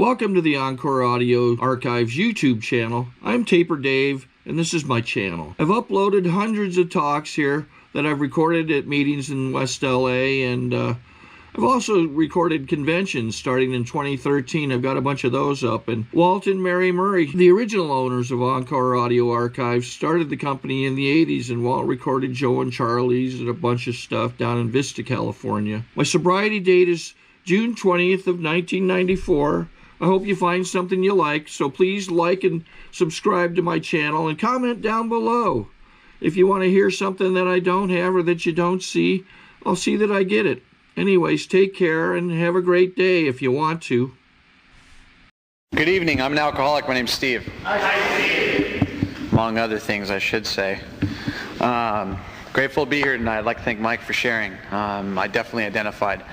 Welcome to the Encore Audio Archives YouTube channel. I'm Taper Dave, and this is my channel. I've uploaded hundreds of talks here that I've recorded at meetings in West LA, and I've also recorded conventions starting in 2013. I've got a bunch of those up. And Walt and Mary Murray, the original owners of Encore Audio Archives, started the company in the 80s, and Walt recorded Joe and Charlie's and a bunch of stuff down in Vista, California. My sobriety date is June 20th of 1994. I hope you find something you like, so please like and subscribe to my channel and comment down below. If you want to hear something that I don't have or that you don't see, I'll see that I get it. Anyways, take care and have a great day if you want to. Good evening. I'm an alcoholic. My name's Steve. Hi, Steve. Among other things, I should say. Grateful to be here tonight. I'd like to thank Mike for sharing. I definitely identified.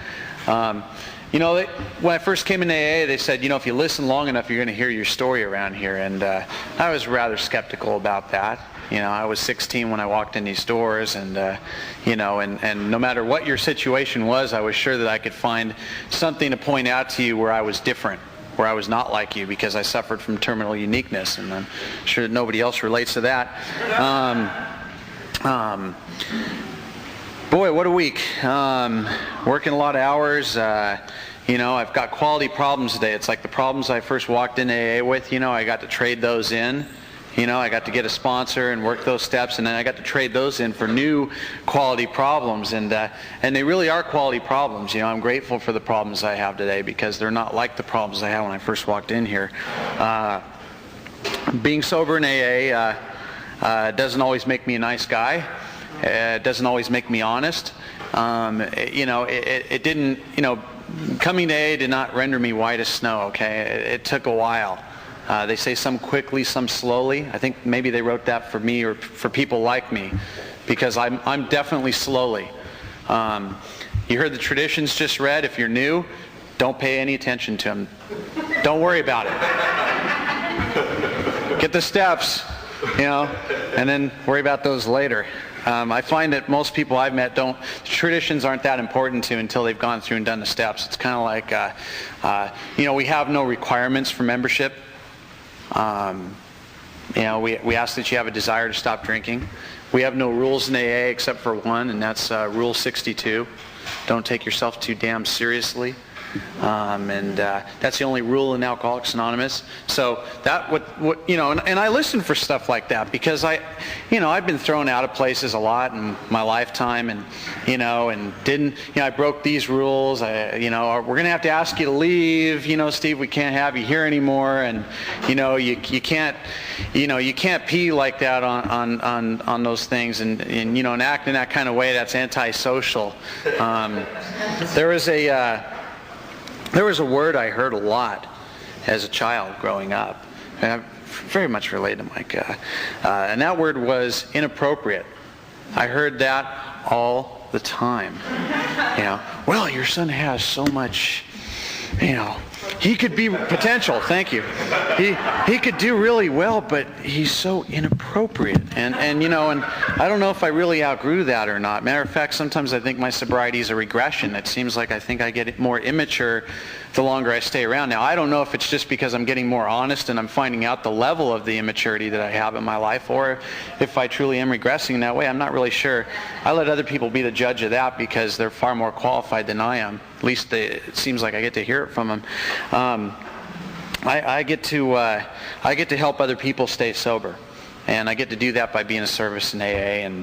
You know, when I first came in AA, they said, you know, if you listen long enough, you're going to hear your story around here. And I was rather skeptical about that. You know, I was 16 when I walked in these doors, and, you know, and no matter what your situation was, I was sure that I could find something to point out to you where I was different, where I was not like you, because I suffered from terminal uniqueness, and I'm sure that nobody else relates to that. Boy, what a week. Working a lot of hours. You know, I've got quality problems today. It's like the problems I first walked in AA with, you know, I got to trade those in. You know, I got to get a sponsor and work those steps, and then I got to trade those in for new quality problems, and they really are quality problems. You know, I'm grateful for the problems I have today because they're not like the problems I had when I first walked in here. Being sober in AA doesn't always make me a nice guy. It doesn't always make me honest. You know, it didn't, you know, coming to AA did not render me white as snow, okay? It took a while. They say some quickly, some slowly. I think maybe they wrote that for me or for people like me, because I'm definitely slowly. You heard the traditions just read. If you're new, don't pay any attention to them. Don't worry about it. Get the steps, you know, and then worry about those later. I find that most people I've met traditions aren't that important to until they've gone through and done the steps. It's kind of like, you know, we have no requirements for membership. You know, we ask that you have a desire to stop drinking. We have no rules in AA except for one, and that's Rule 62. Don't take yourself too damn seriously. That's the only rule in Alcoholics Anonymous. So that you know, and I listen for stuff like that because you know, I've been thrown out of places a lot in my lifetime, and you know, and didn't, you know, I broke these rules. You know, we're gonna have to ask you to leave. You know, Steve, we can't have you here anymore, and you know, you can't, you know, you can't pee like that on those things, and you know, and act in that kind of way. That's antisocial. There was a word I heard a lot as a child growing up, and I very much related to Mike, and that word was inappropriate. I heard that all the time. You know, well, your son has so much, you know, he could be potential. Thank you. He could do really well, but he's so inappropriate. And you know, and I don't know if I really outgrew that or not. Matter of fact, sometimes I think my sobriety is a regression. It seems like I think I get more immature the longer I stay around. Now, I don't know if it's just because I'm getting more honest and I'm finding out the level of the immaturity that I have in my life, or if I truly am regressing in that way. I'm not really sure. I let other people be the judge of that because they're far more qualified than I am. At least it seems like I get to hear it from them. I get to help other people stay sober. And I get to do that by being a service in AA, and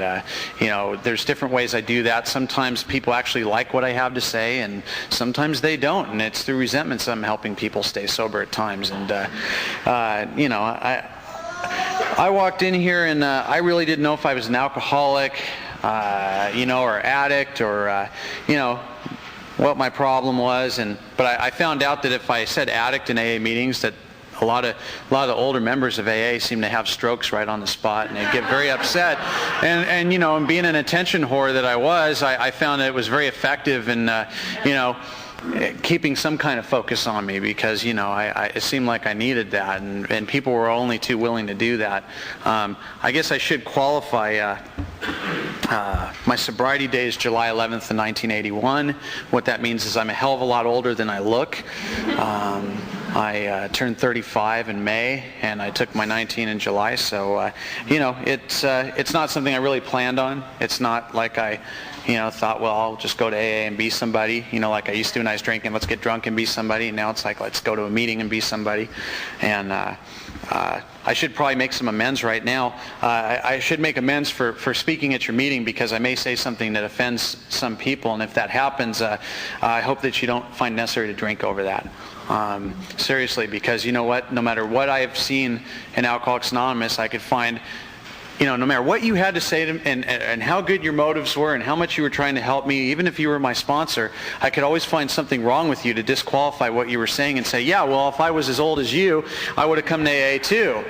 you know, there's different ways I do that. Sometimes people actually like what I have to say, and sometimes they don't, and it's through resentments I'm helping people stay sober at times. And you know, I walked in here and I really didn't know if I was an alcoholic, you know, or addict, or you know, what my problem was. But I found out that if I said addict in AA meetings, that a lot of the older members of AA seem to have strokes right on the spot, and they get very upset. And you know, and being an attention whore that I was, I found that it was very effective in you know, keeping some kind of focus on me, because you know, it seemed like I needed that, and people were only too willing to do that. I guess I should qualify. My sobriety day is July 11th of 1981. What that means is I'm a hell of a lot older than I look. I turned 35 in May, and I took my 19 in July. So, it's not something I really planned on. It's not like I, thought, well, I'll just go to AA and be somebody. Like I used to when I was drinking, let's get drunk and be somebody. And now it's like, let's go to a meeting and be somebody. And I should probably make some amends right now. I should make amends for speaking at your meeting, because I may say something that offends some people, and if that happens, I hope that you don't find necessary to drink over that. Seriously, because you know what? No matter what I've seen in Alcoholics Anonymous, I could find, no matter what you had to say to, and how good your motives were and how much you were trying to help me, even if you were my sponsor, I could always find something wrong with you to disqualify what you were saying and say, yeah, well, if I was as old as you, I would have come to AA too.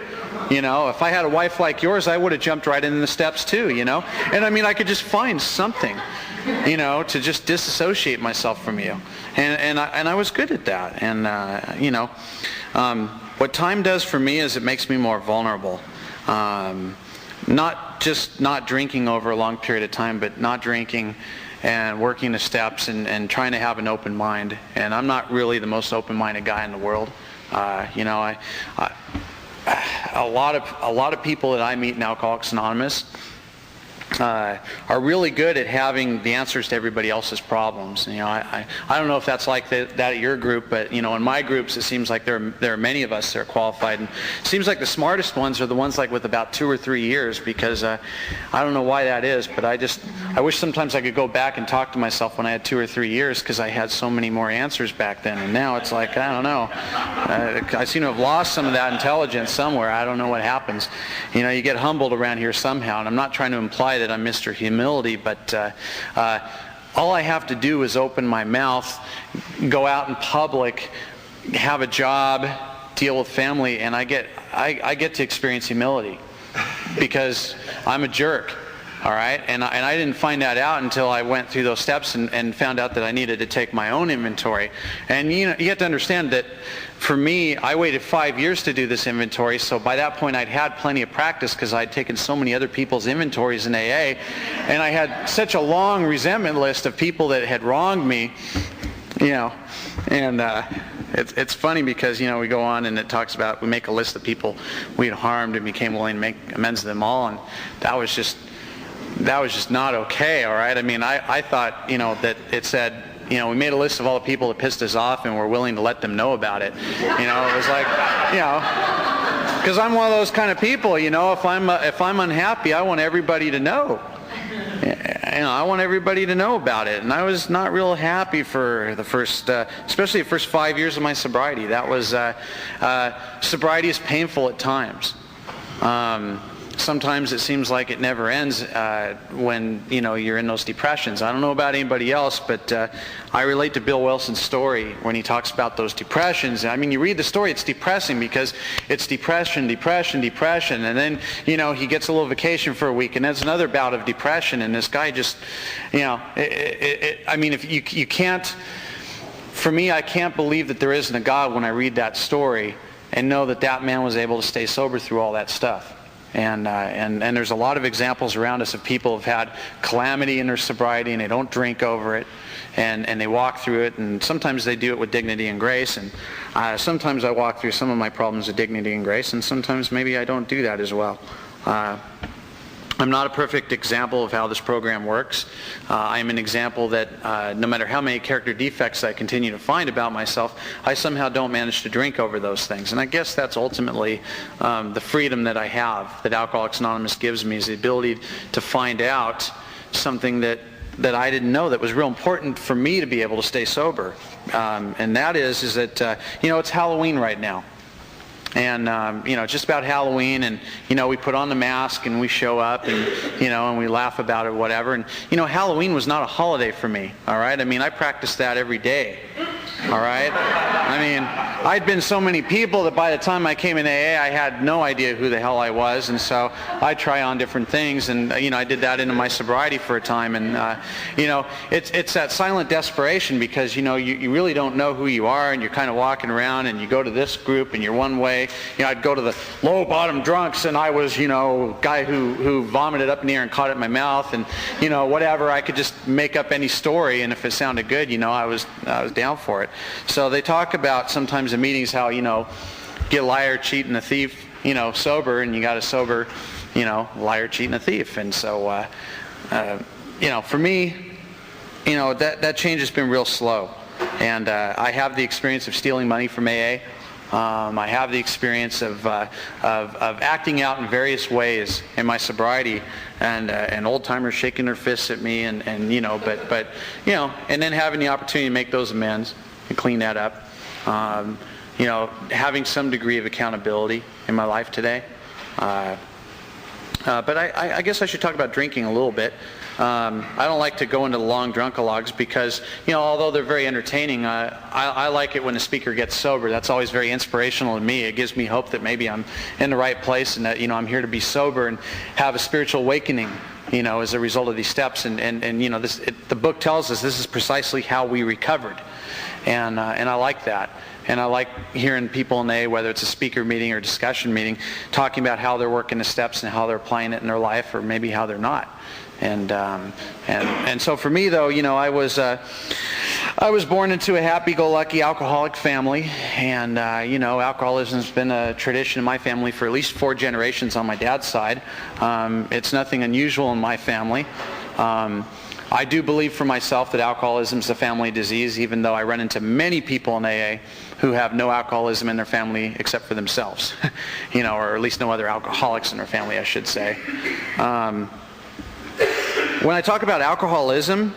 If I had a wife like yours, I would have jumped right into the steps too, And I could just find something, to just disassociate myself from you. And I was good at that. And, what time does for me is it makes me more vulnerable. Not just not drinking over a long period of time, but not drinking and working the steps and trying to have an open mind. And I'm not really the most open-minded guy in the world. A lot of people that I meet in Alcoholics Anonymous are really good at having the answers to everybody else's problems. I don't know if that's like that at your group, but in my groups it seems like there are many of us that are qualified, and it seems like the smartest ones are the ones like with about 2 or 3 years, because I don't know why that is, but I wish sometimes I could go back and talk to myself when I had 2 or 3 years, because I had so many more answers back then, and now it's like, I don't know, I seem to have lost some of that intelligence somewhere. I don't know what happens. You get humbled around here somehow, and I'm not trying to imply that I'm Mr. Humility, but all I have to do is open my mouth, go out in public, have a job, deal with family, and I get to experience humility, because I'm a jerk. All right, and I didn't find that out until I went through those steps and found out that I needed to take my own inventory. And you have to understand that for me, I waited 5 years to do this inventory, so by that point I'd had plenty of practice, because I'd taken so many other people's inventories in AA, and I had such a long resentment list of people that had wronged me, and it's funny because, we go on and it talks about, we make a list of people we had harmed and became willing to make amends to them all, and that was just not okay, all right? I thought, that it said, we made a list of all the people that pissed us off and we're willing to let them know about it. It was like, because I'm one of those kind of people, if I'm unhappy, I want everybody to know. I want everybody to know about it. And I was not real happy for the first, especially the first 5 years of my sobriety. That was, sobriety is painful at times. Sometimes it seems like it never ends when you're in those depressions. I don't know about anybody else, but I relate to Bill Wilson's story when he talks about those depressions. You read the story, it's depressing because it's depression, and then he gets a little vacation for a week, and that's another bout of depression. And this guy just, if you can't, for me, I can't believe that there isn't a God when I read that story and know that man was able to stay sober through all that stuff. And there's a lot of examples around us of people who've had calamity in their sobriety and they don't drink over it, and they walk through it, and sometimes they do it with dignity and grace, and sometimes I walk through some of my problems with dignity and grace, and sometimes maybe I don't do that as well. I'm not a perfect example of how this program works. I'm an example that no matter how many character defects I continue to find about myself, I somehow don't manage to drink over those things. And I guess that's ultimately the freedom that I have, that Alcoholics Anonymous gives me, is the ability to find out something that I didn't know that was real important for me to be able to stay sober. And that is that, it's Halloween right now. And, it's just about Halloween, and, we put on the mask and we show up and, and we laugh about it, whatever. And, Halloween was not a holiday for me, all right? I practiced that every day, all right? I'd been so many people that by the time I came in AA, I had no idea who the hell I was. And so I'd try on different things, and, I did that into my sobriety for a time. And, it's that silent desperation because, you really don't know who you are, and you're kind of walking around, and you go to this group and you're one way. I'd go to the low bottom drunks, and I was, guy who vomited up in the air and caught it in my mouth, and, whatever. I could just make up any story, and if it sounded good, I was down for it. So they talk about sometimes in meetings how, get a liar, cheat, and a thief, sober, and you got a sober, liar, cheat, and a thief. And so, for me, that change has been real slow. And I have the experience of stealing money from AA. I have the experience of acting out in various ways in my sobriety, and old timers shaking their fists at me, and then having the opportunity to make those amends and clean that up. Having some degree of accountability in my life today. But I guess I should talk about drinking a little bit. I don't like to go into long drunkalogues because, although they're very entertaining, I like it when a speaker gets sober. That's always very inspirational to me. It gives me hope that maybe I'm in the right place and that, I'm here to be sober and have a spiritual awakening, as a result of these steps. And the book tells us this is precisely how we recovered. And I like that. And I like hearing people in AA, whether it's a speaker meeting or discussion meeting, talking about how they're working the steps and how they're applying it in their life, or maybe how they're not. And so for me, though, I was born into a happy-go-lucky alcoholic family, and alcoholism's been a tradition in my family for at least 4 generations on my dad's side. It's nothing unusual in my family. I do believe for myself that alcoholism is a family disease, even though I run into many people in AA who have no alcoholism in their family except for themselves, or at least no other alcoholics in their family, I should say. When I talk about alcoholism,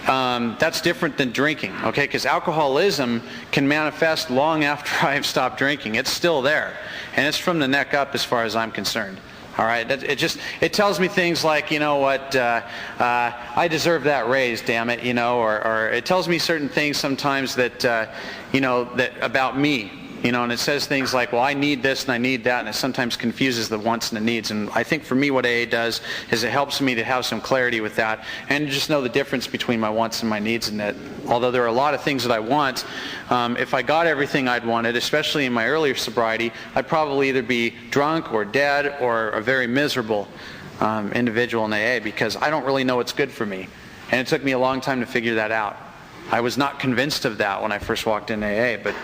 that's different than drinking, okay? Because alcoholism can manifest long after I've stopped drinking. It's still there, and it's from the neck up as far as I'm concerned. All right, it tells me things like, I deserve that raise, damn it, or it tells me certain things sometimes that, that about me, and it says things like, well, I need this and I need that, and it sometimes confuses the wants and the needs. And I think for me what AA does is it helps me to have some clarity with that and just know the difference between my wants and my needs, and that although there are a lot of things that I want, if I got everything I'd wanted, especially in my earlier sobriety, I'd probably either be drunk or dead or a very miserable individual in AA, because I don't really know what's good for me. And it took me a long time to figure that out. I was not convinced of that when I first walked in AA, but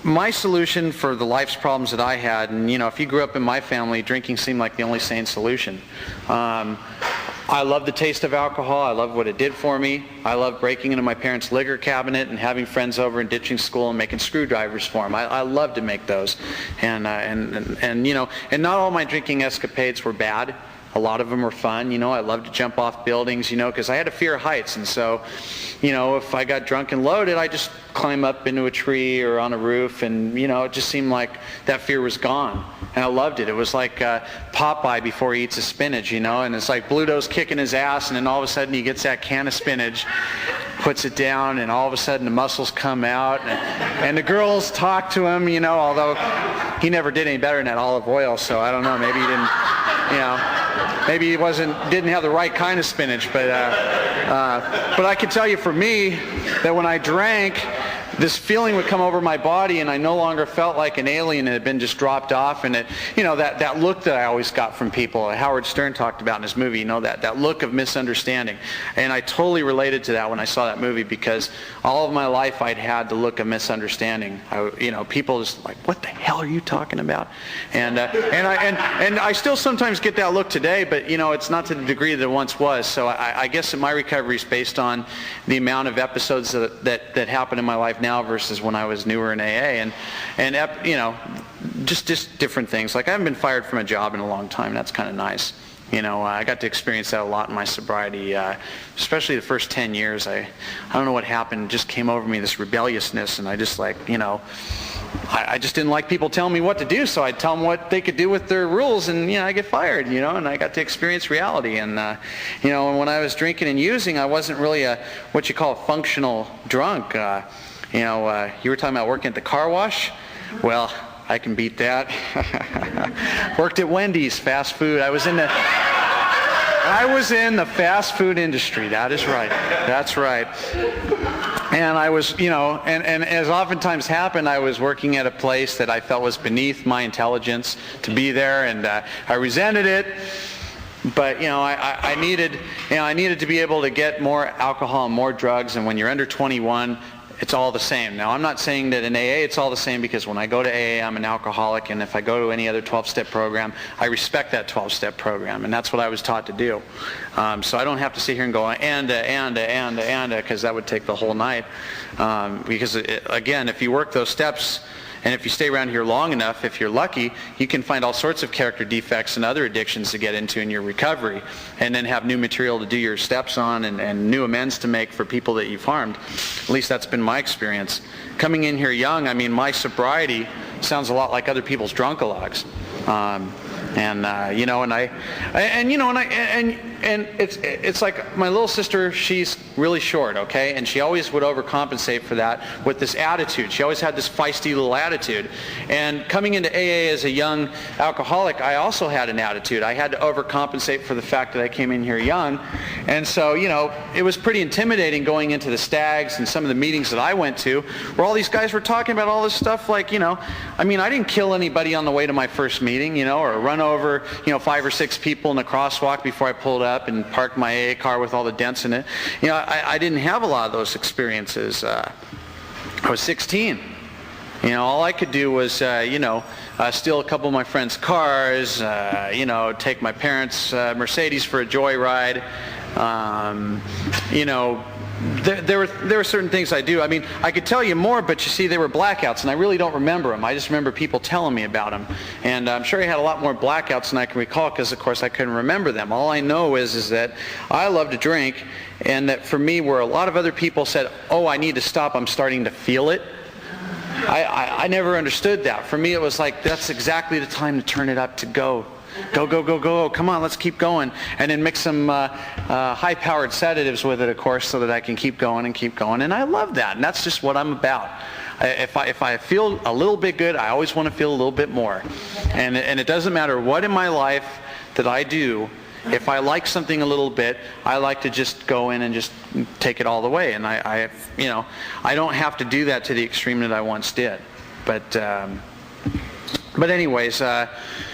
my solution for the life's problems that I had, and if you grew up in my family, drinking seemed like the only sane solution. I love the taste of alcohol. I love what it did for me. I love breaking into my parents' liquor cabinet and having friends over and ditching school and making screwdrivers for them. I love to make those, and not all my drinking escapades were bad. A lot of them were fun. I loved to jump off buildings, because I had a fear of heights. And so, if I got drunk and loaded, I just climb up into a tree or on a roof, and, it just seemed like that fear was gone. And I loved it. It was like Popeye before he eats his spinach, and it's like Bluto's kicking his ass, and then all of a sudden he gets that can of spinach, puts it down, and all of a sudden the muscles come out, and the girls talk to him, although he never did any better than that olive oil, so I don't know, maybe he didn't, maybe he didn't have the right kind of spinach, but I can tell you for me that when I drank, this feeling would come over my body, and I no longer felt like an alien that had been just dropped off. And that look that I always got from people, Howard Stern talked about in his movie, that look of misunderstanding. And I totally related to that when I saw that movie, because all of my life I'd had the look of misunderstanding. People just like, what the hell are you talking about? And I still sometimes get that look today, but it's not to the degree that it once was. So I guess that my recovery is based on the amount of episodes that happen in my life now versus when I was newer in AA, and just different things. Like I haven't been fired from a job in a long time. That's kind of nice. I got to experience that a lot in my sobriety, especially the first 10 years. I don't know what happened. It just came over me, this rebelliousness, and I just I just didn't like people telling me what to do, so I'd tell them what they could do with their rules, and I get fired, and I got to experience reality. And and when I was drinking and using, I wasn't really what you call a functional drunk. You were talking about working at the car wash. Well, I can beat that. Worked at Wendy's, fast food. I was in the fast food industry. That is right. That's right. And I was, and as oftentimes happened, I was working at a place that I felt was beneath my intelligence to be there, and I resented it. But I needed to be able to get more alcohol and more drugs, and when you're under 21, it's all the same. Now, I'm not saying that in AA it's all the same, because when I go to AA, I'm an alcoholic, and if I go to any other 12-step program, I respect that 12-step program, and that's what I was taught to do. So I don't have to sit here and go, because that would take the whole night. Because, again, if you work those steps, and if you stay around here long enough, if you're lucky, you can find all sorts of character defects and other addictions to get into in your recovery, and then have new material to do your steps on, and new amends to make for people that you've harmed. At least that's been my experience. Coming in here young, I mean, my sobriety sounds a lot like other people's drunkalogs. It's like my little sister, she's really short, okay, and she always would overcompensate for that with this attitude. She always had this feisty little attitude, and coming into AA as a young alcoholic, I also had an attitude. I had to overcompensate for the fact that I came in here young, and so it was pretty intimidating going into the stags and some of the meetings that I went to, where all these guys were talking about all this stuff like, I mean, I didn't kill anybody on the way to my first meeting, or run over 5 or 6 people in the crosswalk before I pulled up and parked my AA car with all the dents in it. I didn't have a lot of those experiences. I was 16. All I could do was, steal a couple of my friends' cars, take my parents' Mercedes for a joyride. There were certain things I do. I mean, I could tell you more, but you see, they were blackouts, and I really don't remember them. I just remember people telling me about them. And I'm sure I had a lot more blackouts than I can recall, because, of course, I couldn't remember them. All I know is that I love to drink, and that for me, where a lot of other people said, oh, I need to stop, I'm starting to feel it, I never understood that. For me, it was like, that's exactly the time to turn it up, to go. Go, go, go, go. Come on, let's keep going. And then mix some high-powered sedatives with it, of course, so that I can keep going and keep going. And I love that, and that's just what I'm about. If I feel a little bit good, I always want to feel a little bit more. And it doesn't matter what in my life that I do. If I like something a little bit, I like to just go in and just take it all the way. And I don't have to do that to the extreme that I once did. But anyways,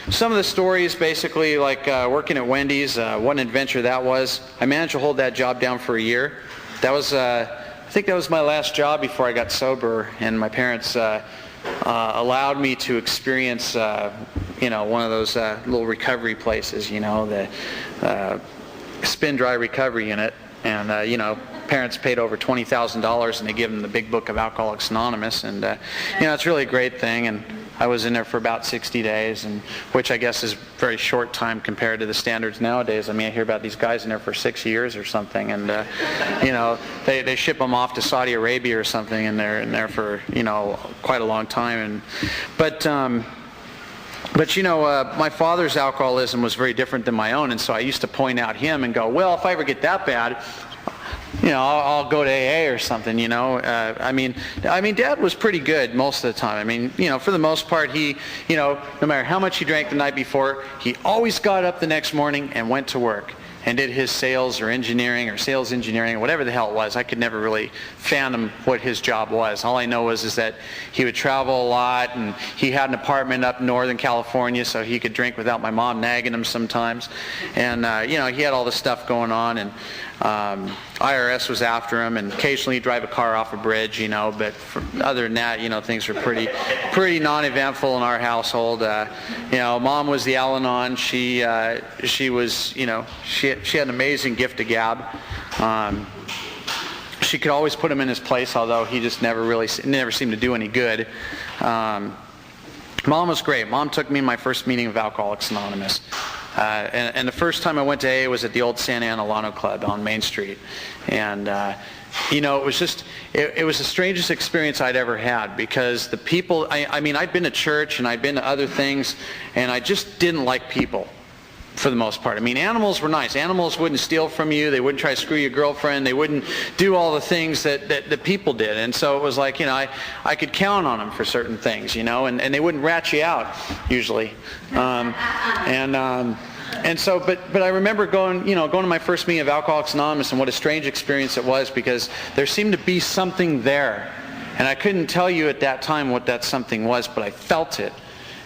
some of the stories, basically, like working at Wendy's, what an adventure that was. I managed to hold that job down for a year. That was, I think that was my last job before I got sober, and my parents allowed me to experience, one of those little recovery places, the spin dry recovery unit. And, parents paid over $20,000, and they give them the big book of Alcoholics Anonymous, and, it's really a great thing. And I was in there for about 60 days, and which I guess is very short time compared to the standards nowadays. I mean, I hear about these guys in there for 6 years or something, and they ship them off to Saudi Arabia or something, and they're in there for quite a long time. But my father's alcoholism was very different than my own, and so I used to point out him and go, well, if I ever get that bad, I'll go to AA or something, I mean, Dad was pretty good most of the time. I mean, for the most part, he, no matter how much he drank the night before, he always got up the next morning and went to work and did his sales engineering or whatever the hell it was. I could never really fathom what his job was. All I know is that he would travel a lot, and he had an apartment up in Northern California, so he could drink without my mom nagging him sometimes. And, he had all this stuff going on, and IRS was after him, and occasionally he'd drive a car off a bridge, but other than that, things were pretty non-eventful in our household. Mom was the Al-Anon. She was, she had an amazing gift of gab. She could always put him in his place, although he just never seemed to do any good. Mom was great. Mom took me to my first meeting of Alcoholics Anonymous. And the first time I went to AA was at the old Santa Ana Lano Club on Main Street. And, it was just, it was the strangest experience I'd ever had, because the people, I mean, I'd been to church and I'd been to other things, and I just didn't like people. For the most part. I mean, animals were nice. Animals wouldn't steal from you. They wouldn't try to screw your girlfriend. They wouldn't do all the things that people did. And so it was like, I could count on them for certain things, and they wouldn't rat you out, usually. And so, but I remember going to my first meeting of Alcoholics Anonymous, and what a strange experience it was, because there seemed to be something there. And I couldn't tell you at that time what that something was, but I felt it.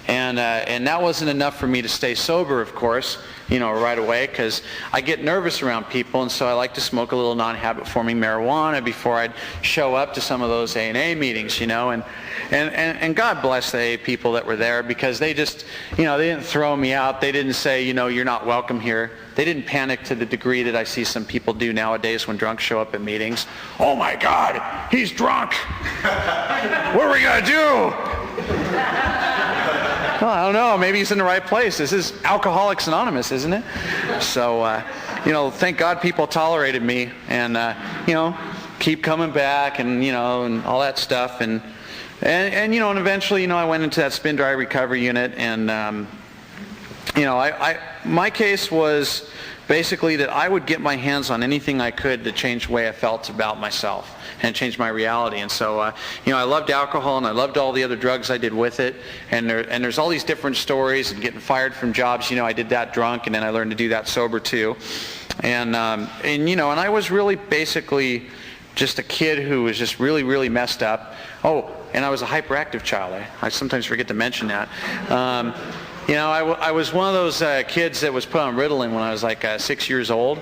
And that wasn't enough for me to stay sober, of course, right away, because I get nervous around people, and so I like to smoke a little non-habit-forming marijuana before I'd show up to some of those A&A meetings, and God bless the AA people that were there, because they just, they didn't throw me out. They didn't say, you're not welcome here. They didn't panic to the degree that I see some people do nowadays when drunks show up at meetings. Oh my God, he's drunk. What are we going to do? Well, I don't know. Maybe he's in the right place. This is Alcoholics Anonymous, isn't it? So, thank God people tolerated me and, keep coming back and, and all that stuff. And eventually, I went into that spin dry recovery unit. And, my case was basically that I would get my hands on anything I could to change the way I felt about myself and change my reality. And so, I loved alcohol and I loved all the other drugs I did with it. And there's all these different stories and getting fired from jobs. I did that drunk, and then I learned to do that sober too. And I was really basically just a kid who was just really, really messed up. Oh, and I was a hyperactive child. I sometimes forget to mention that. I was one of those kids that was put on Ritalin when I was like 6 years old.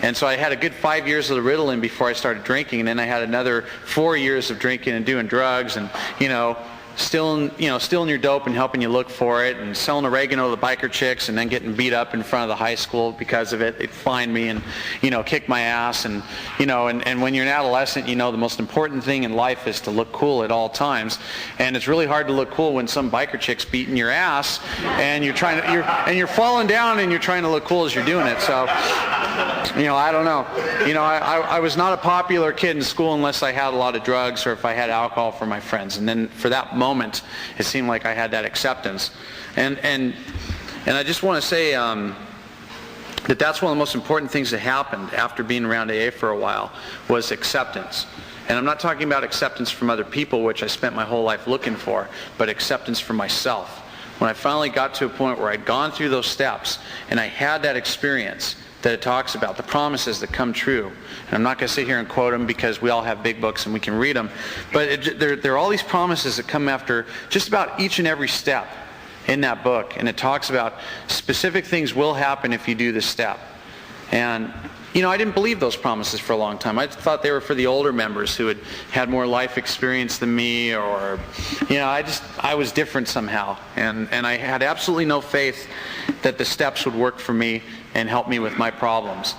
And so I had a good 5 years of the Ritalin before I started drinking. And then I had another 4 years of drinking and doing drugs and, stealing your dope and helping you look for it, and selling oregano to the biker chicks, and then getting beat up in front of the high school because of it. They'd find me and, kick my ass. And, and when you're an adolescent, the most important thing in life is to look cool at all times. And it's really hard to look cool when some biker chick's beating your ass and you're falling down and you're trying to look cool as you're doing it. So, I don't know. I was not a popular kid in school unless I had a lot of drugs or if I had alcohol for my friends. And then for that moment, it seemed like I had that acceptance. And I just want to say that's one of the most important things that happened after being around AA for a while was acceptance. And I'm not talking about acceptance from other people, which I spent my whole life looking for, but acceptance for myself. When I finally got to a point where I'd gone through those steps and I had that experience that it talks about, the promises that come true. And I'm not going to sit here and quote them because we all have big books and we can read them. But there are all these promises that come after just about each and every step in that book. And it talks about specific things will happen if you do this step. And, I didn't believe those promises for a long time. I thought they were for the older members who had had more life experience than me, or, I was different somehow. And I had absolutely no faith that the steps would work for me and help me with my problems.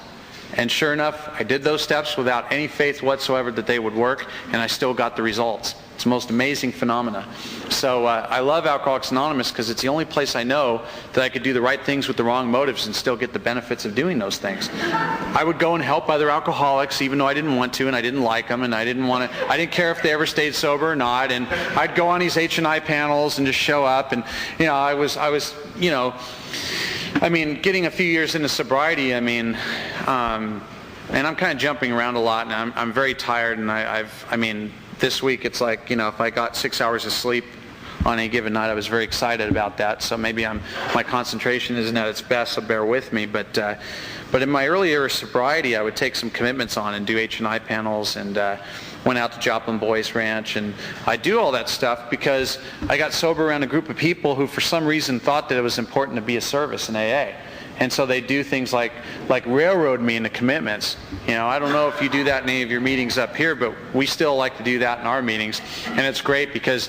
And sure enough, I did those steps without any faith whatsoever that they would work, and I still got the results. It's the most amazing phenomena. So I love Alcoholics Anonymous because it's the only place I know that I could do the right things with the wrong motives and still get the benefits of doing those things. I would go and help other alcoholics even though I didn't want to and I didn't like them and I didn't care if they ever stayed sober or not. And I'd go on these H&I panels and just show up. And I was getting a few years into sobriety, and I'm kind of jumping around a lot, and I'm very tired, and this week it's like, if I got 6 hours of sleep on any given night, I was very excited about that, so maybe my concentration isn't at its best, so bear with me, but in my earlier sobriety, I would take some commitments on and do H&I panels, and went out to Joplin Boys Ranch, and I do all that stuff because I got sober around a group of people who for some reason thought that it was important to be a service in AA. And so they do things like railroad me into commitments. I don't know if you do that in any of your meetings up here, but we still like to do that in our meetings. And it's great because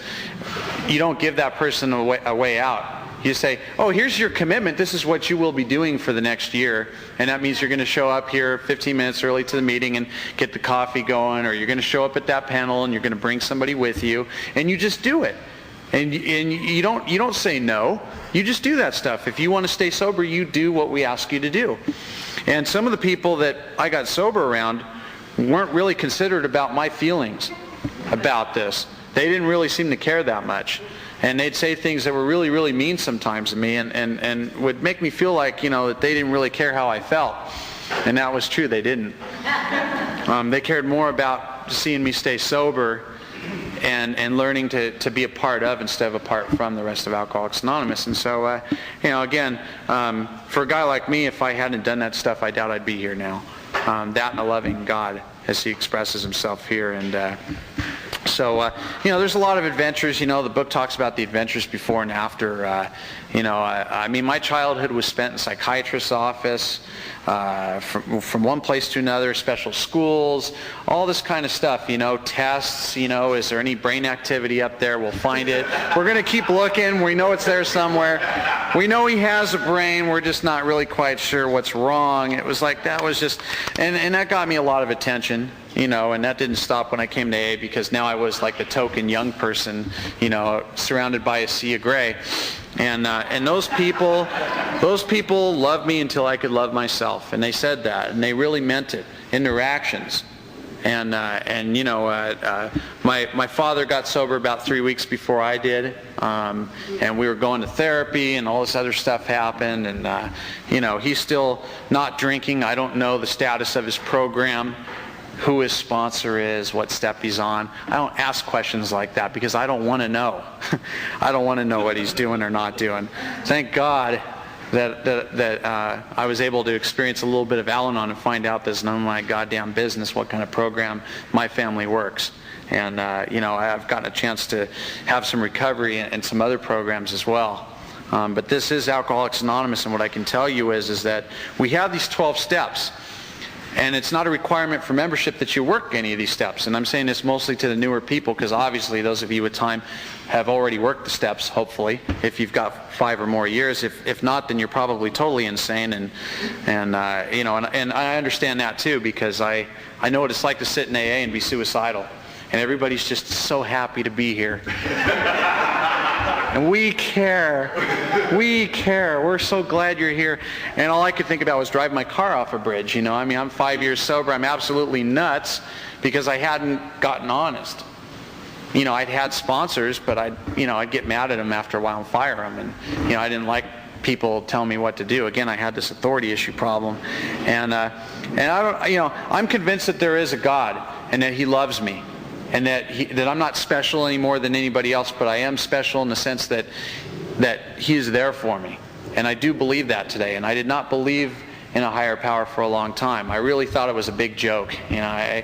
you don't give that person a way out. You say, oh, here's your commitment. This is what you will be doing for the next year. And that means you're going to show up here 15 minutes early to the meeting and get the coffee going, or you're going to show up at that panel and you're going to bring somebody with you. And you just do it. And you don't say no. You just do that stuff. If you want to stay sober, you do what we ask you to do. And some of the people that I got sober around weren't really considerate about my feelings about this. They didn't really seem to care that much. And they'd say things that were really, really mean sometimes to me and would make me feel like, that they didn't really care how I felt. And that was true, they didn't. They cared more about seeing me stay sober and learning to be a part of instead of apart from the rest of Alcoholics Anonymous. And so, again, for a guy like me, if I hadn't done that stuff, I doubt I'd be here now. That and a loving God as he expresses himself here. And So, there's a lot of adventures. The book talks about the adventures before and after. I mean, my childhood was spent in psychiatrist's office, from one place to another, special schools, all this kind of stuff, tests, is there any brain activity up there? We'll find it. We're going to keep looking. We know it's there somewhere. We know he has a brain. We're just not really quite sure what's wrong. It was like, that was just, and that got me a lot of attention. And that didn't stop when I came to AA, because now I was like the token young person, surrounded by a sea of gray. And those people loved me until I could love myself. And they said that, and they really meant it in their actions. And my father got sober about 3 weeks before I did. And we were going to therapy, and all this other stuff happened. And, he's still not drinking. I don't know the status of his program, who his sponsor is, what step he's on. I don't ask questions like that because I don't want to know. I don't want to know what he's doing or not doing. Thank God that I was able to experience a little bit of Al-Anon and find out there's none of my goddamn business what kind of program my family works. And, I've gotten a chance to have some recovery and some other programs as well. But this is Alcoholics Anonymous, and what I can tell you is that we have these 12 steps. And it's not a requirement for membership that you work any of these steps. And I'm saying this mostly to the newer people, because obviously those of you with time have already worked the steps, hopefully, if you've got 5 or more years. If not, then you're probably totally insane. And I understand that too, because I know what it's like to sit in AA and be suicidal. And everybody's just so happy to be here. And we care. We're so glad you're here. And all I could think about was driving my car off a bridge. I'm 5 years sober. I'm absolutely nuts because I hadn't gotten honest. I'd had sponsors, but I'd get mad at them after a while and fire them. And, I didn't like people telling me what to do. Again, I had this authority issue problem. And I'm convinced that there is a God and that He loves me. And that I'm not special any more than anybody else, but I am special in the sense that He is there for me. And I do believe that today. And I did not believe in a higher power for a long time. I really thought it was a big joke. I'd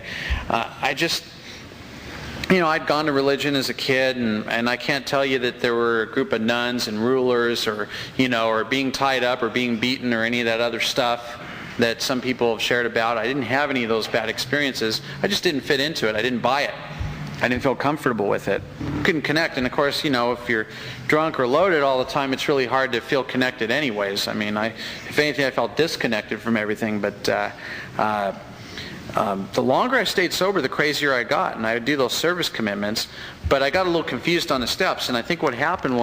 gone to religion as a kid, and I can't tell you that there were a group of nuns and rulers or being tied up or being beaten or any of that other stuff that some people have shared about. I didn't have any of those bad experiences. I just didn't fit into it. I didn't buy it. I didn't feel comfortable with it. Couldn't connect. And of course, if you're drunk or loaded all the time, it's really hard to feel connected anyways. I mean, if anything, I felt disconnected from everything. But the longer I stayed sober, the crazier I got. And I would do those service commitments. But I got a little confused on the steps. And I think what happened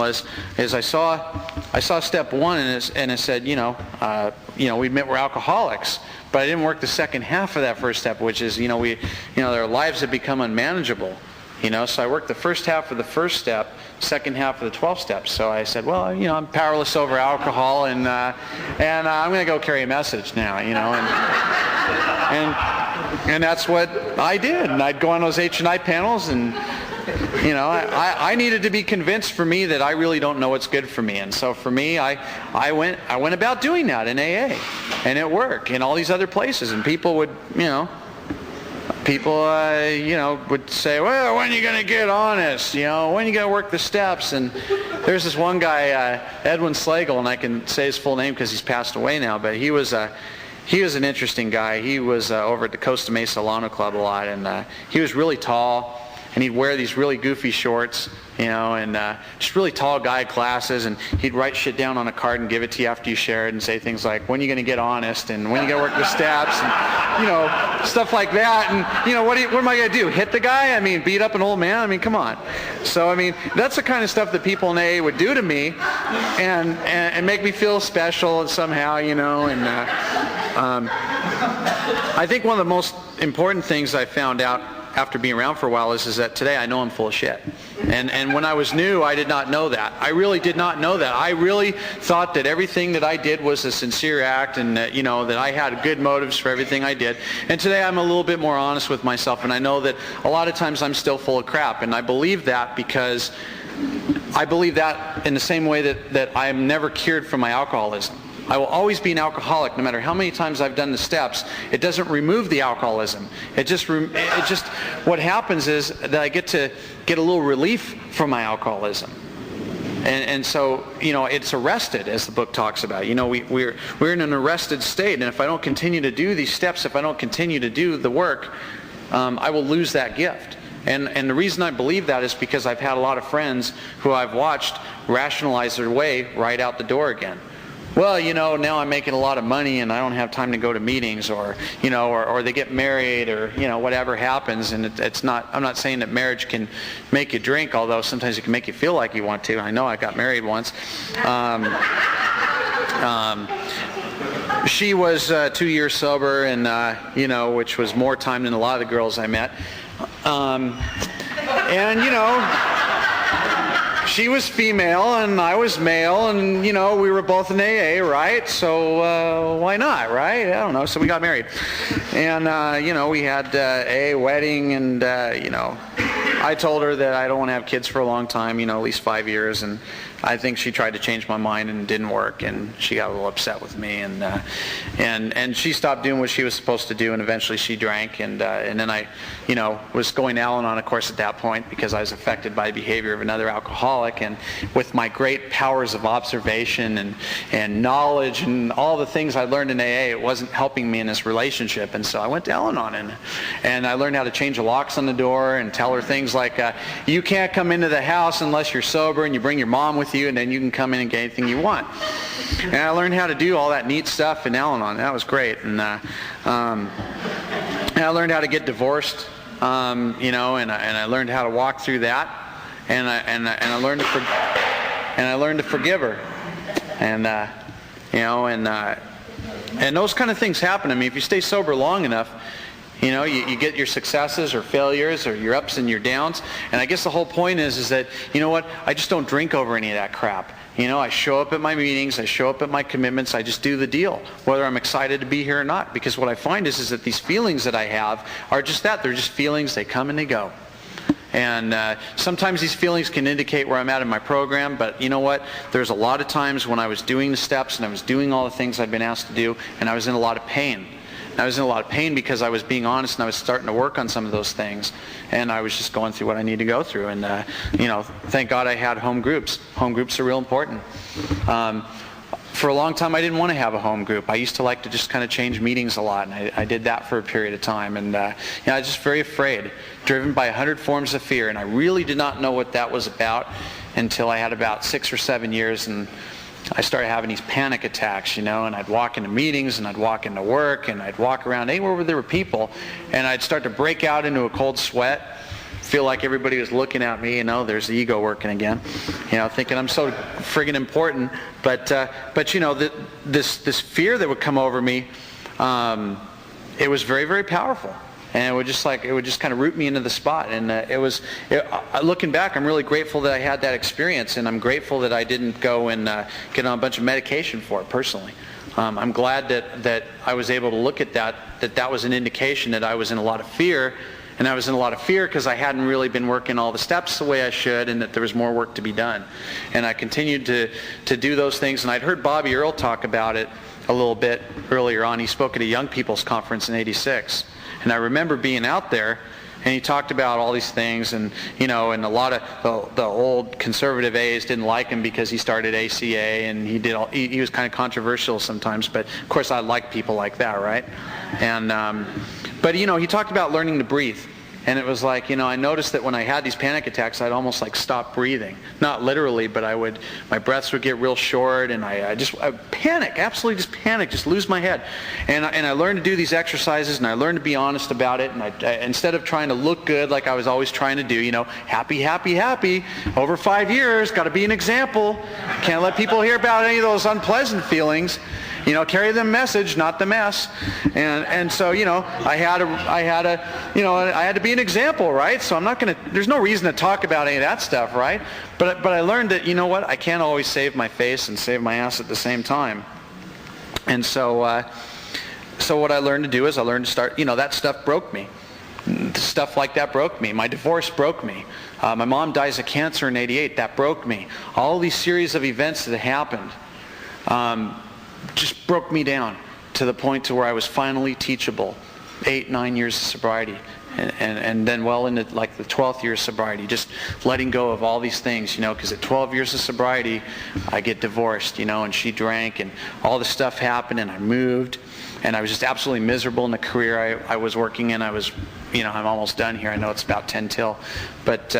is I saw step 1 and it said, we admit we're alcoholics. But I didn't work the second half of that first step, which is, their lives have become unmanageable. So I worked the first half of the first step, second half of the 12 steps. So I said, well, I'm powerless over alcohol, and I'm going to go carry a message now, and that's what I did. And I'd go on those H&I panels, and I needed to be convinced for me that I really don't know what's good for me. And so for me, I went about doing that in AA, and it worked in all these other places. And people would, would say, well, when are you going to get honest? When are you going to work the steps? And there's this one guy, Edwin Slagle, and I can say his full name because he's passed away now, but he was an interesting guy. He was over at the Costa Mesa Lano Club a lot, and he was really tall. And he'd wear these really goofy shorts, and just really tall guy glasses, and he'd write shit down on a card and give it to you after you share it and say things like, when are you going to get honest, and when are you going to work the steps, and, stuff like that. And, what am I going to do, hit the guy? I mean, beat up an old man? I mean, come on. So, that's the kind of stuff that people in AA would do to me and make me feel special somehow, and I think one of the most important things I found out after being around for a while is that today I know I'm full of shit. And when I was new, I did not know that. I really did not know that. I really thought that everything that I did was a sincere act, and that, that I had good motives for everything I did. And today I'm a little bit more honest with myself, and I know that a lot of times I'm still full of crap. And I believe that because I believe that in the same way that I am never cured from my alcoholism. I will always be an alcoholic no matter how many times I've done the steps. It doesn't remove the alcoholism. It just what happens is that I get a little relief from my alcoholism. And so, it's arrested, as the book talks about. We're in an arrested state, and if I don't continue to do these steps, if I don't continue to do the work, I will lose that gift. And the reason I believe that is because I've had a lot of friends who I've watched rationalize their way right out the door again. Well, now I'm making a lot of money and I don't have time to go to meetings, or they get married, or, whatever happens. And I'm not saying that marriage can make you drink, although sometimes it can make you feel like you want to. I know I got married once. She was 2 years sober, and, which was more time than a lot of the girls I met. She was female and I was male, and we were both in AA, right? So why not, right? I don't know. So we got married, and we had a wedding, and I told her that I don't want to have kids for a long time, at least 5 years, and I think she tried to change my mind and it didn't work, and she got a little upset with me, and she stopped doing what she was supposed to do, and eventually she drank, and then I was going Al-Anon, of course, at that point, because I was affected by the behavior of another alcoholic, and with my great powers of observation and knowledge and all the things I learned in AA, it wasn't helping me in this relationship, and so I went to Al-Anon, and I learned how to change the locks on the door and tell her things like, you can't come into the house unless you're sober, and you bring your mom with you, and then you can come in and get anything you want. And I learned how to do all that neat stuff in Al-Anon. That was great. And I learned how to get divorced, and I learned how to walk through that, and I learned to forgive her, and those kind of things happen. I mean, if you stay sober long enough, you get your successes or failures or your ups and your downs. And I guess the whole point is that, I just don't drink over any of that crap. I show up at my meetings, I show up at my commitments, I just do the deal, whether I'm excited to be here or not. Because what I find is that these feelings that I have are just that. They're just feelings. They come and they go. And sometimes these feelings can indicate where I'm at in my program, but you know what? There's a lot of times when I was doing the steps and I was doing all the things I've been asked to do, and I was in a lot of pain. I was in a lot of pain because I was being honest, and I was starting to work on some of those things, and I was just going through what I need to go through. And thank God I had home groups. Home groups are real important. For a long time, I didn't want to have a home group. I used to like to just kind of change meetings a lot, and I did that for a period of time. And I was just very afraid, driven by 100 forms of fear, and I really did not know what that was about until I had about 6 or 7 years, and I started having these panic attacks, and I'd walk into meetings, and I'd walk into work, and I'd walk around anywhere where there were people, and I'd start to break out into a cold sweat, feel like everybody was looking at me, there's the ego working again, thinking I'm so friggin' important, but this fear that would come over me, it was very, very powerful. And it would just kind of root me into the spot. And looking back, I'm really grateful that I had that experience, and I'm grateful that I didn't go and get on a bunch of medication for it personally. I'm glad that I was able to look at that was an indication that I was in a lot of fear, and I was in a lot of fear because I hadn't really been working all the steps the way I should, and that there was more work to be done. And I continued to do those things, and I'd heard Bobby Earl talk about it a little bit earlier on. He spoke at a young people's conference in '86. And I remember being out there, and he talked about all these things, and and a lot of the old conservative A's didn't like him because he started ACA, and he was kind of controversial sometimes. But of course, I like people like that, right? And but he talked about learning to breathe. And it was like, I noticed that when I had these panic attacks, I'd almost like stop breathing. Not literally, but my breaths would get real short, and I panic, absolutely just panic, just lose my head. And I learned to do these exercises, and I learned to be honest about it. And I instead of trying to look good like I was always trying to do, happy, happy, happy, over 5 years, got to be an example. Can't let people hear about any of those unpleasant feelings. Carry the message, not the mess. And so, I had to be an example, right? So there's no reason to talk about any of that stuff, right? But I learned that, I can't always save my face and save my ass at the same time. And so what I learned to do is I learned to start, that stuff broke me. Stuff like that broke me. My divorce broke me. My mom dies of cancer in '88. That broke me. All these series of events that happened. just broke me down to the point to where I was finally teachable. 8-9 years of sobriety, and then well into like the 12th year of sobriety, just letting go of all these things, you know, because at 12 years of sobriety, I get divorced, you know, and she drank, and all this stuff happened, and I moved, and I was just absolutely miserable in the career I was working in. I was, you know, I'm almost done here. I know it's about 10 till, but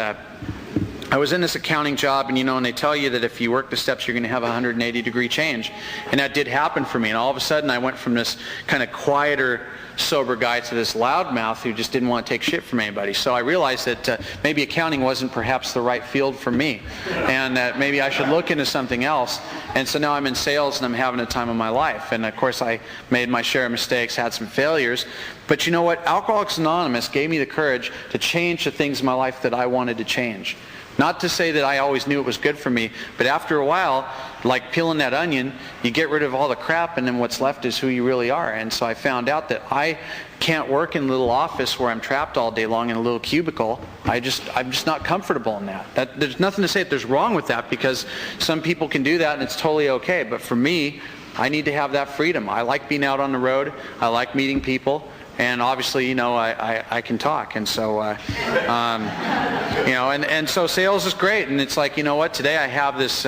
I was in this accounting job, and you know, and they tell you that if you work the steps, you're going to have a 180-degree change, and that did happen for me. And all of a sudden, I went from this kind of quieter, sober guy to this loudmouth who just didn't want to take shit from anybody. So I realized that maybe accounting wasn't perhaps the right field for me, and that maybe I should look into something else. And so now I'm in sales, and I'm having a time of my life. And of course, I made my share of mistakes, had some failures. But you know what? Alcoholics Anonymous gave me the courage to change the things in my life that I wanted to change. Not to say that I always knew it was good for me, but after a while, like peeling that onion, you get rid of all the crap, and then what's left is who you really are. And so I found out that I can't work in a little office where I'm trapped all day long in a little cubicle. I'm just not comfortable in that. There's nothing to say that there's wrong with that, because some people can do that and it's totally okay. But for me, I need to have that freedom. I like being out on the road. I like meeting people. And obviously, you know, I can talk, and so, you know, and so sales is great. And it's like, you know what? Today I have this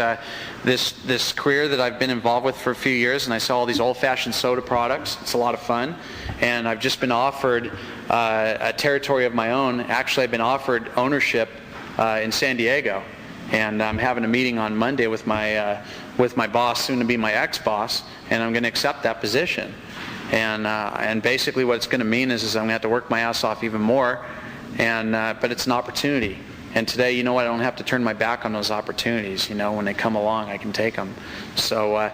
this career that I've been involved with for a few years, and I sell all these old-fashioned soda products. It's a lot of fun, and I've just been offered a territory of my own. Actually, I've been offered ownership in San Diego, and I'm having a meeting on Monday with my boss, soon to be my ex-boss, and I'm going to accept that position. And basically what it's going to mean is I'm going to have to work my ass off even more, but it's an opportunity. And today, you know what, I don't have to turn my back on those opportunities. You know, when they come along, I can take them. So,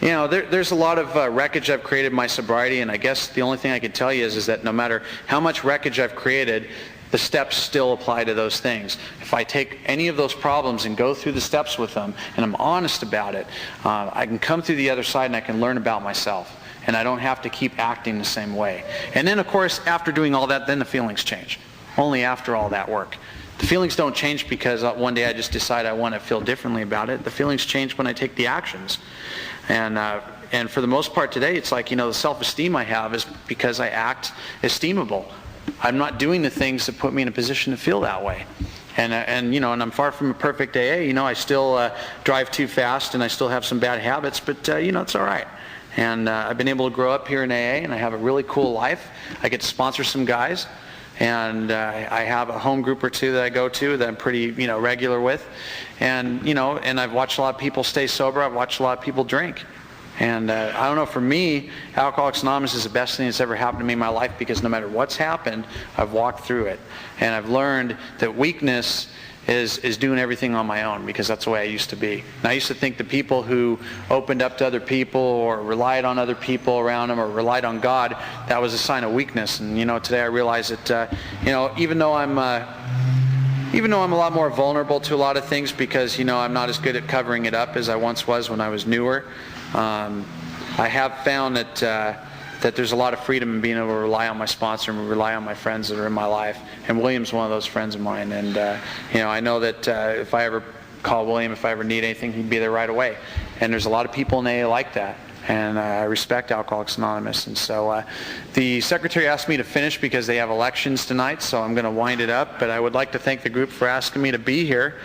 you know, there's a lot of wreckage I've created in my sobriety, and I guess the only thing I can tell you is that no matter how much wreckage I've created, the steps still apply to those things. If I take any of those problems and go through the steps with them, and I'm honest about it, I can come through the other side and I can learn about myself. And I don't have to keep acting the same way. And then, of course, after doing all that, then the feelings change. Only after all that work. The feelings don't change because one day I just decide I want to feel differently about it. The feelings change when I take the actions. And for the most part today, it's like, you know, the self-esteem I have is because I act esteemable. I'm not doing the things that put me in a position to feel that way. And you know, and I'm far from a perfect AA. You know, I still drive too fast, and I still have some bad habits, but you know, it's all right. And I've been able to grow up here in AA, and I have a really cool life. I get to sponsor some guys, and I have a home group or two that I go to that I'm pretty, you know, regular with. And you know, and I've watched a lot of people stay sober. I've watched a lot of people drink. And I don't know, for me, Alcoholics Anonymous is the best thing that's ever happened to me in my life, because no matter what's happened, I've walked through it. And I've learned that weakness is doing everything on my own, because that's the way I used to be. And I used to think the people who opened up to other people or relied on other people around them or relied on God, that was a sign of weakness. And you know, today I realize that you know, even though I'm a lot more vulnerable to a lot of things, because you know, I'm not as good at covering it up as I once was when I was newer, I have found that there's a lot of freedom in being able to rely on my sponsor and rely on my friends that are in my life. And William's one of those friends of mine. And you know, I know that if I ever call William, if I ever need anything, he'd be there right away. And there's a lot of people in AA like that. And I respect Alcoholics Anonymous. And so the secretary asked me to finish because they have elections tonight, so I'm going to wind it up. But I would like to thank the group for asking me to be here.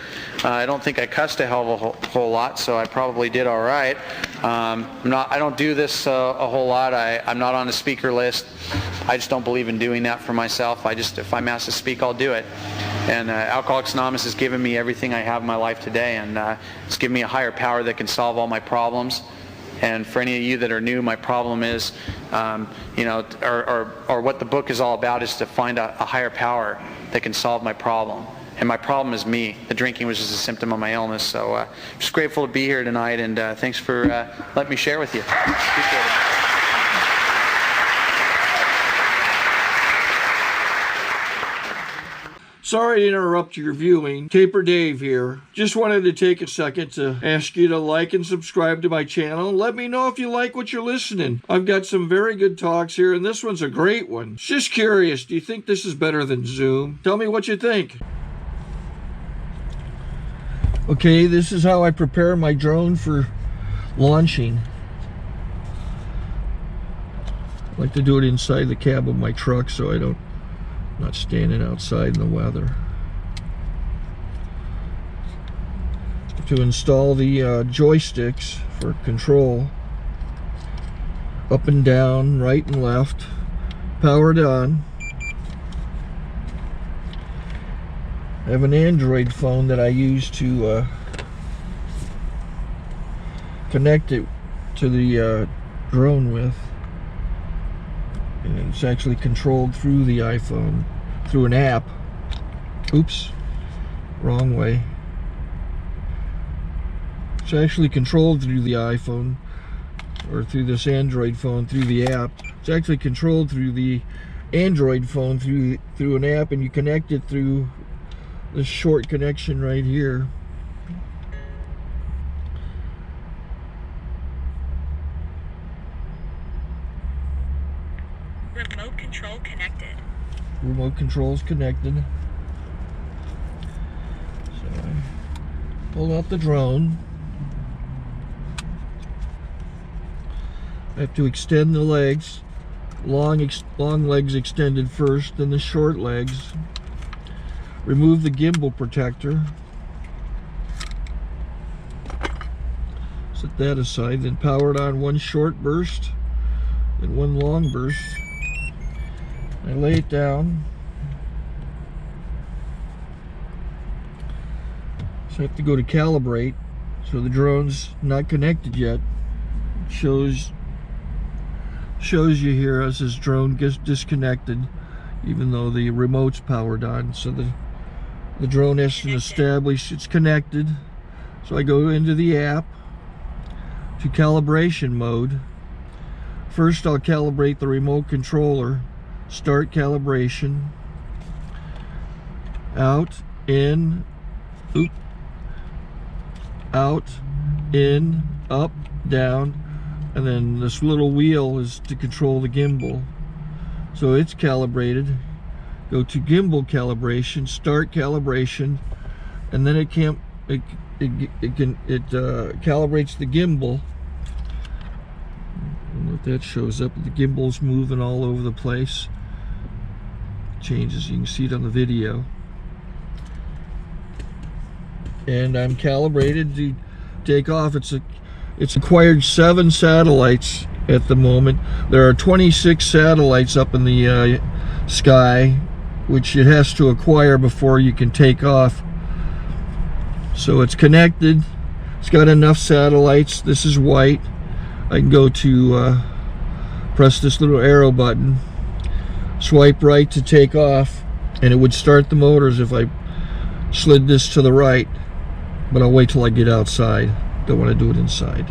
I don't think I cussed a hell of a whole lot, so I probably did all right. I don't do this a whole lot. I'm not on the speaker list. I just don't believe in doing that for myself. If I'm asked to speak, I'll do it. And Alcoholics Anonymous has given me everything I have in my life today, and it's given me a higher power that can solve all my problems. And for any of you that are new, my problem is, you know, or what the book is all about is to find a higher power that can solve my problem. And my problem is me. The drinking was just a symptom of my illness. So I'm just grateful to be here tonight, and thanks for letting me share with you. Appreciate it. Sorry to interrupt your viewing. Taper Dave here. Just wanted to take a second to ask you to like and subscribe to my channel. Let me know if you like what you're listening. I've got some very good talks here, and this one's a great one. Just curious, do you think this is better than Zoom? Tell me what you think. Okay, this is how I prepare my drone for launching. I like to do it inside the cab of my truck so I'm not standing outside in the weather. To install the joysticks for control, up and down, right and left, powered on. I have an Android phone that I use to connect it to the drone with, and it's actually controlled through the iPhone, through an app. Oops, wrong way. It's actually controlled through the iPhone, or through this Android phone, through the app. It's actually controlled through the Android phone through an app, and you connect it through this short connection right here. Remote control connected. Remote control is connected. So I pull out the drone. I have to extend the legs. Long legs extended first, then the short legs. Remove the gimbal protector. Set that aside, then power it on one short burst, then one long burst. I lay it down. So I have to go to calibrate. So the drone's not connected yet. It shows you here as this drone gets disconnected, even though the remote's powered on. So the drone has to establish it's connected. So I go into the app to calibration mode. First I'll calibrate the remote controller. Start calibration. Out, in, oop, out, in, up, down, and then this little wheel is to control the gimbal. So it's calibrated. Go to gimbal calibration, start calibration, and then it calibrates the gimbal. I don't know if that shows up. The gimbal's moving all over the place. Changes, you can see it on the video. And I'm calibrated to take off. It's acquired 7 satellites at the moment. There are 26 satellites up in the sky, which it has to acquire before you can take off. So it's connected. It's got enough satellites. This is white. I can go to press this little arrow button, swipe right to take off, and it would start the motors if I slid this to the right, but I'll wait till I get outside. Don't want to do it inside.